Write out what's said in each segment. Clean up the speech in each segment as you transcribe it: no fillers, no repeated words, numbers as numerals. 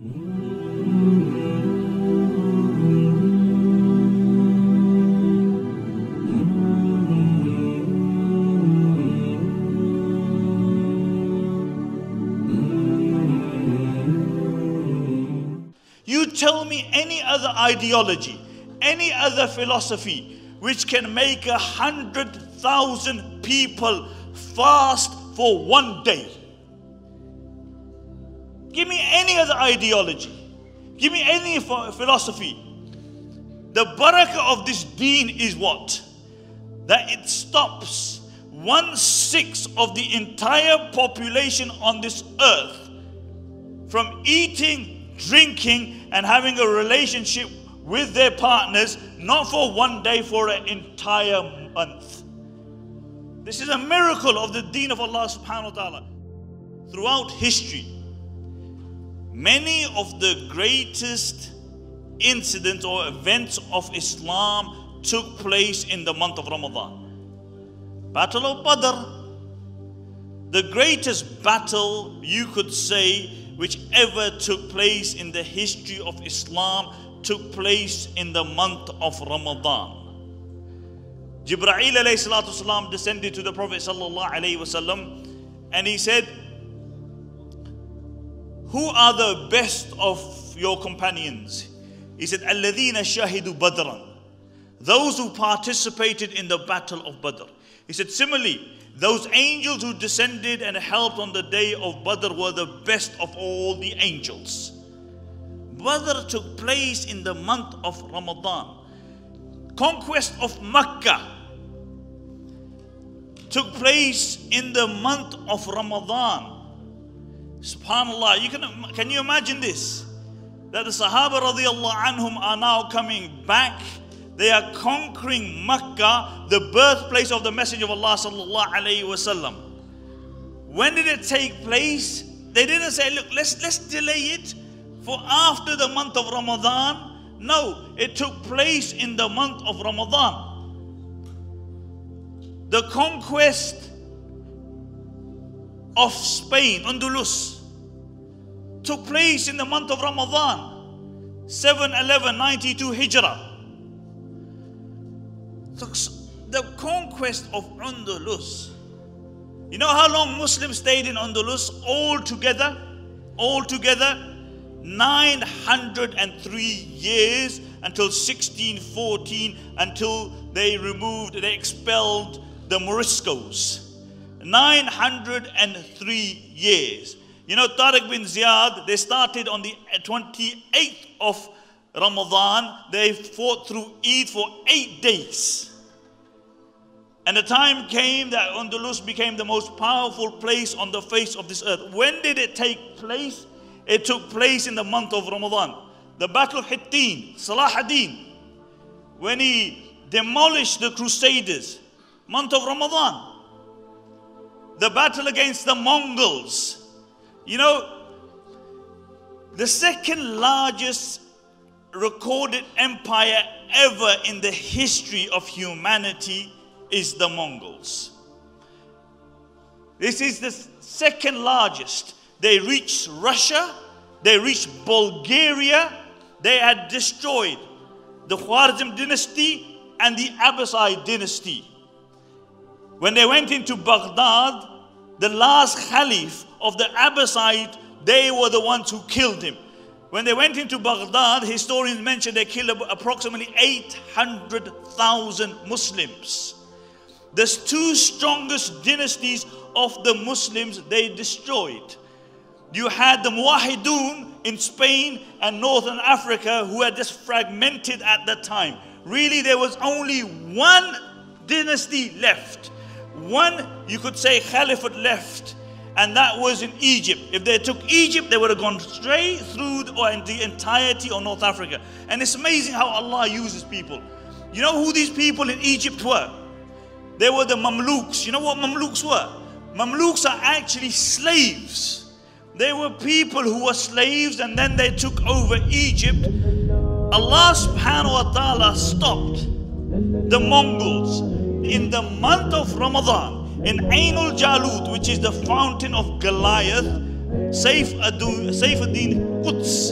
You tell me any other ideology, any other philosophy which can make 100,000 people fast for one day. Give me any other ideology. Give me any philosophy. The barakah of this deen is what? That it stops 1/6 of the entire population on this earth from eating, drinking, and having a relationship with their partners, not for one day, for an entire month. This is a miracle of the deen of Allah subhanahu wa ta'ala. Throughout history, many of the greatest incidents or events of Islam took place in the month of Ramadan. Battle of Badr, the greatest battle you could say which ever took place in the history of Islam, took place in the month of Ramadan. Jibreel alayhi salatu wasalam descended to the Prophet sallallahu alayhi wasallam, and he said, "Who are the best of your companions?" He said, "Alladhina shahidu badran," those who participated in the battle of Badr. He said, similarly, those angels who descended and helped on the day of Badr were the best of all the angels. Badr took place in the month of Ramadan. Conquest of Mecca took place in the month of Ramadan. Subhanallah, can you imagine this? That the Sahaba radiallahu anhum are now coming back. They are conquering Mecca, the birthplace of the Messenger of Allah sallallahu alayhi wasallam. When did it take place? They didn't say, look, let's delay it for after the month of Ramadan. No, it took place in the month of Ramadan. The conquest of Spain, Andalus, took place in the month of Ramadan, 7/11/92 Hijrah. The conquest of Andalus. You know how long Muslims stayed in Andalus altogether? 903 years, until 1614, until they expelled the Moriscos. 903 years. You know, Tariq bin Ziyad, they started on the 28th of Ramadan. They fought through Eid for 8 days. And the time came that Andalus became the most powerful place on the face of this earth. When did it take place? It took place in the month of Ramadan. The Battle of Hittin, Salah ad-Din, when he demolished the Crusaders, month of Ramadan. The battle against the Mongols. You know, the second largest recorded empire ever in the history of humanity is the Mongols. This is the second largest. They reached Russia, they reached Bulgaria, they had destroyed the Khwarizm dynasty and the Abbasid dynasty. When they went into Baghdad, the last Caliph of the Abbasid, they were the ones who killed him. When they went into Baghdad, historians mention they killed approximately 800,000 Muslims. The two strongest dynasties of the Muslims they destroyed. You had the Muwahidun in Spain and Northern Africa who had just fragmented at that time. Really, there was only one dynasty left. One, you could say, caliphate left. And that was in Egypt. If they took Egypt, they would have gone straight through the entirety of North Africa. And it's amazing how Allah uses people. You know who these people in Egypt were? They were the Mamluks. You know what Mamluks were? Mamluks are actually slaves. They were people who were slaves and then they took over Egypt. Allah subhanahu wa ta'ala stopped the Mongols in the month of Ramadan. In Ain al-Jalut, which is the fountain of Goliath, Saifuddin Quds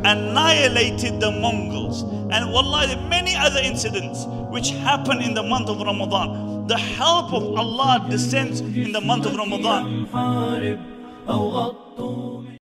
annihilated the Mongols. And wallahi, there are many other incidents which happen in the month of Ramadan. The help of Allah descends in the month of Ramadan.